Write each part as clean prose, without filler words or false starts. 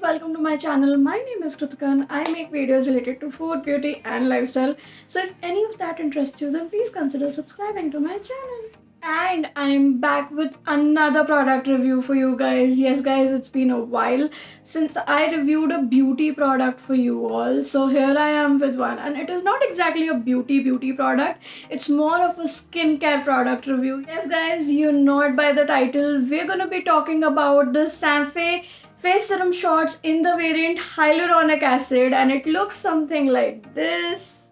welcome to my channel. My name is Kritika and I make videos related to food, beauty and lifestyle. So if any of that interests you, then please consider subscribing to my channel. And I'm back with another product review for you guys. Yes guys, it's been a while since I reviewed a beauty product for you all. So here I am with one, and it is not exactly a beauty product. It's more of a skincare product review. Yes guys, you know it by the title. We're gonna be talking about the Sanfe face serum shots in the variant hyaluronic acid, and it looks something like this.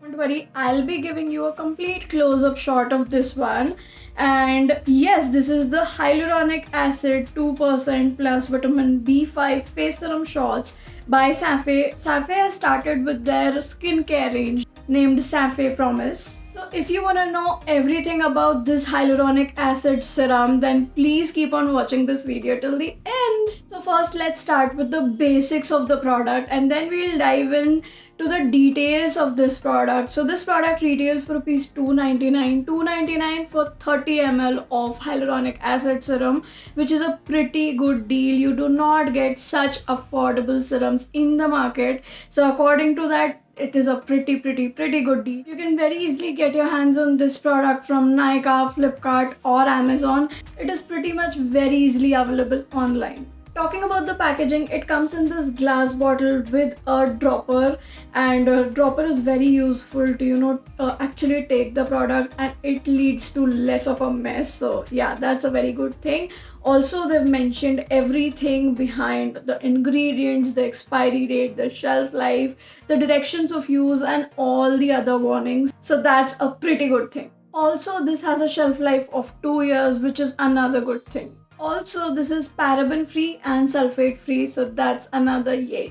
Don't worry, I'll be giving you a complete close-up shot of this one. And yes, this is the hyaluronic acid 2% plus vitamin B5 face serum shots by Sanfe. Sanfe has started with their skincare range named Sanfe Promise. So if you want to know everything about this hyaluronic acid serum, then please keep on watching this video till the end. So first let's start with the basics of the product, and then we'll dive in to the details of this product. So this product retails for rupees 299 for 30 ml of hyaluronic acid serum, which is a pretty good deal. You do not get such affordable serums in the market. So according to that, it is a pretty good deal. You can very easily get your hands on this product from Nykaa, Flipkart or Amazon. It is pretty much very easily available online. Talking about the packaging, it comes in this glass bottle with a dropper, and a dropper is very useful to actually take the product, and it leads to less of a mess. So yeah, that's a very good thing. Also, they've mentioned everything behind the ingredients, the expiry date, the shelf life, the directions of use and all the other warnings. So that's a pretty good thing. Also, this has a shelf life of 2 years, which is another good thing. Also, this is paraben free and sulfate free, so that's another yay.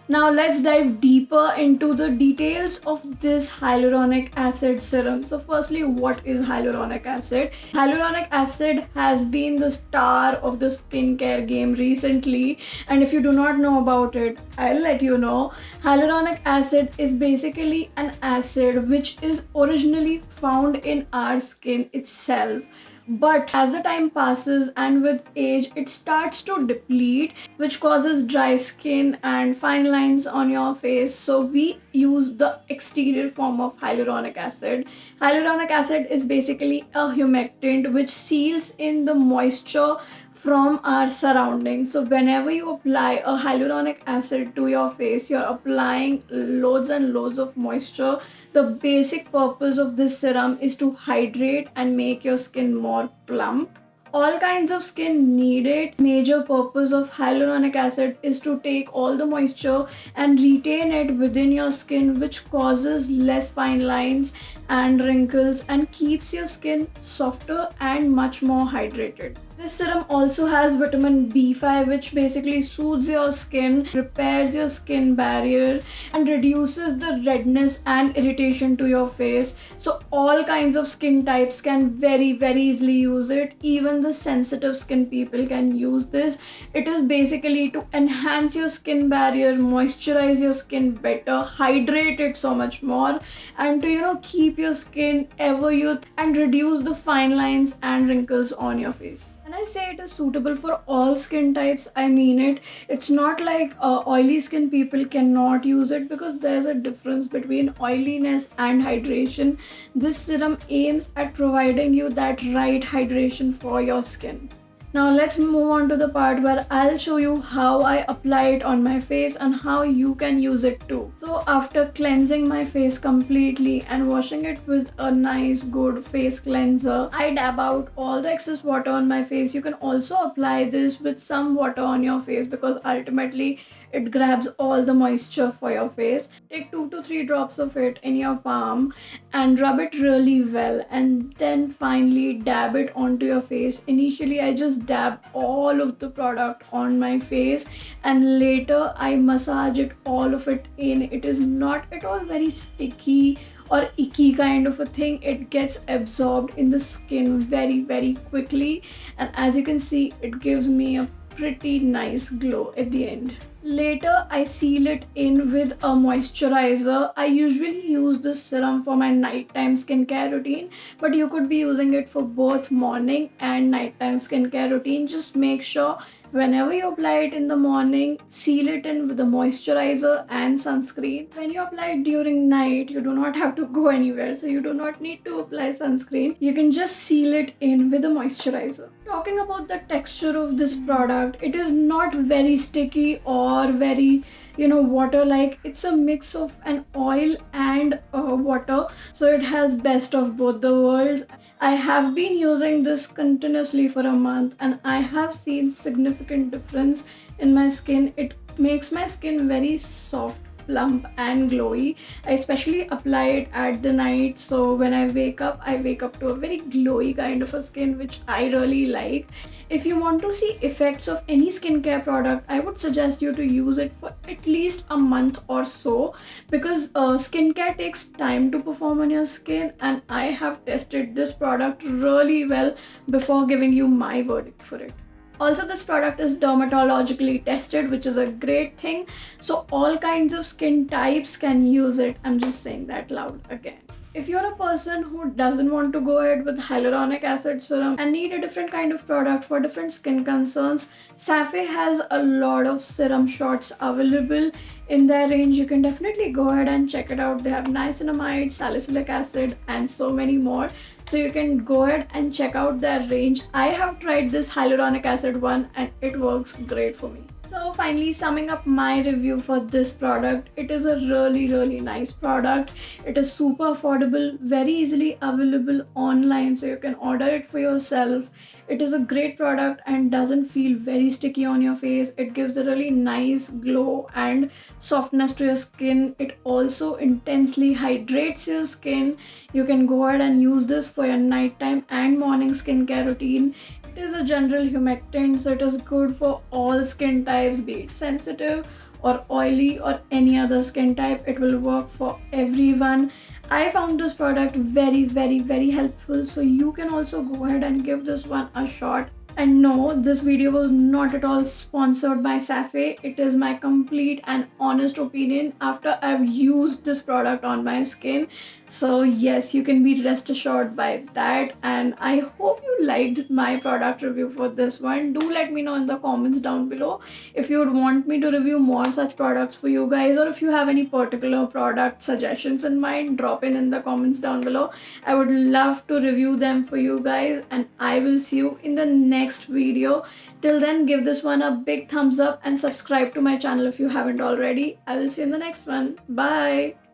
Now let's dive deeper into the details of this hyaluronic acid serum. So firstly, what is hyaluronic acid? Hyaluronic acid has been the star of the skincare game recently, and if you do not know about it, I'll let you know. Hyaluronic acid is basically an acid which is originally found in our skin itself. But as the time passes and with age, it starts to deplete, which causes dry skin and fine lines on your face. So we use the exterior form of hyaluronic acid. Hyaluronic acid is basically a humectant which seals in the moisture from our surroundings. So whenever you apply a hyaluronic acid to your face, you're applying loads and loads of moisture. The basic purpose of this serum is to hydrate and make your skin more plump. All kinds of skin need it. Major purpose of hyaluronic acid is to take all the moisture and retain it within your skin, which causes less fine lines and wrinkles and keeps your skin softer and much more hydrated. This serum also has vitamin B5, which basically soothes your skin, repairs your skin barrier and reduces the redness and irritation to your face. So all kinds of skin types can very easily use it. Even the sensitive skin people can use this. It is basically to enhance your skin barrier, moisturize your skin better, hydrate it so much more, and to keep your skin ever youth and reduce the fine lines and wrinkles on your face. When I say it is suitable for all skin types, I mean it. It's not like oily skin people cannot use it, because there's a difference between oiliness and hydration. This serum aims at providing you that right hydration for your skin. Now let's move on to the part where I'll show you how I apply it on my face and how you can use it too. So after cleansing my face completely and washing it with a nice good face cleanser, I dab out all the excess water on my face. You can also apply this with some water on your face, because ultimately it grabs all the moisture for your face. Take 2 to 3 drops of it in your palm and rub it really well, and then finally dab it onto your face. Initially I just dab all of the product on my face, and later I massage it, all of it in. It is not at all very sticky or icky kind of a thing. It gets absorbed in the skin very quickly, and as you can see, it gives me a pretty nice glow at the end. Later, I seal it in with a moisturizer. I usually use this serum for my nighttime skincare routine, but you could be using it for both morning and nighttime skincare routine. Just make sure Whenever you apply it in the morning, seal it in with a moisturizer and sunscreen. When you apply it during night, you do not have to go anywhere, so you do not need to apply sunscreen. You can just seal it in with a moisturizer. Talking about the texture of this product, it is not very sticky or very, water like. It's a mix of an oil and water, so it has best of both the worlds. I have been using this continuously for a month and I have seen significant difference in my skin. It makes my skin very soft, plump and glowy. I especially apply it at the night, so when I wake up to a very glowy kind of a skin, which I really like. If you want to see effects of any skincare product, I would suggest you to use it for at least a month or so, because skincare takes time to perform on your skin, and I have tested this product really well before giving you my verdict for it. Also, this product is dermatologically tested, which is a great thing. So all kinds of skin types can use it. I'm just saying that loud again. If you're a person who doesn't want to go ahead with hyaluronic acid serum and need a different kind of product for different skin concerns, Safe has a lot of serum shots available in their range. You can definitely go ahead and check it out. They have niacinamide, salicylic acid, and so many more. So you can go ahead and check out their range. I have tried this hyaluronic acid one and it works great for me. So finally, summing up my review for this product, it is a really nice product. It is super affordable, very easily available online, so you can order it for yourself. It is a great product and doesn't feel very sticky on your face. It gives a really nice glow and softness to your skin. It also intensely hydrates your skin. You can go ahead and use this for your nighttime and morning skincare routine. It is a general humectant, so it is good for all skin types, be it sensitive or oily or any other skin type. It will work for everyone. I found this product very helpful, so you can also go ahead and give this one a shot. And no, this video was not at all sponsored by Safe. It is my complete and honest opinion after I've used this product on my skin. So yes, you can be rest assured by that. And I hope you liked my product review for this one. Do let me know in the comments down below if you would want me to review more such products for you guys, or if you have any particular product suggestions in mind, drop in the comments down below. I would love to review them for you guys, and I will see you in the next video. Till then, give this one a big thumbs up and subscribe to my channel if you haven't already. I will see you in the next one. Bye.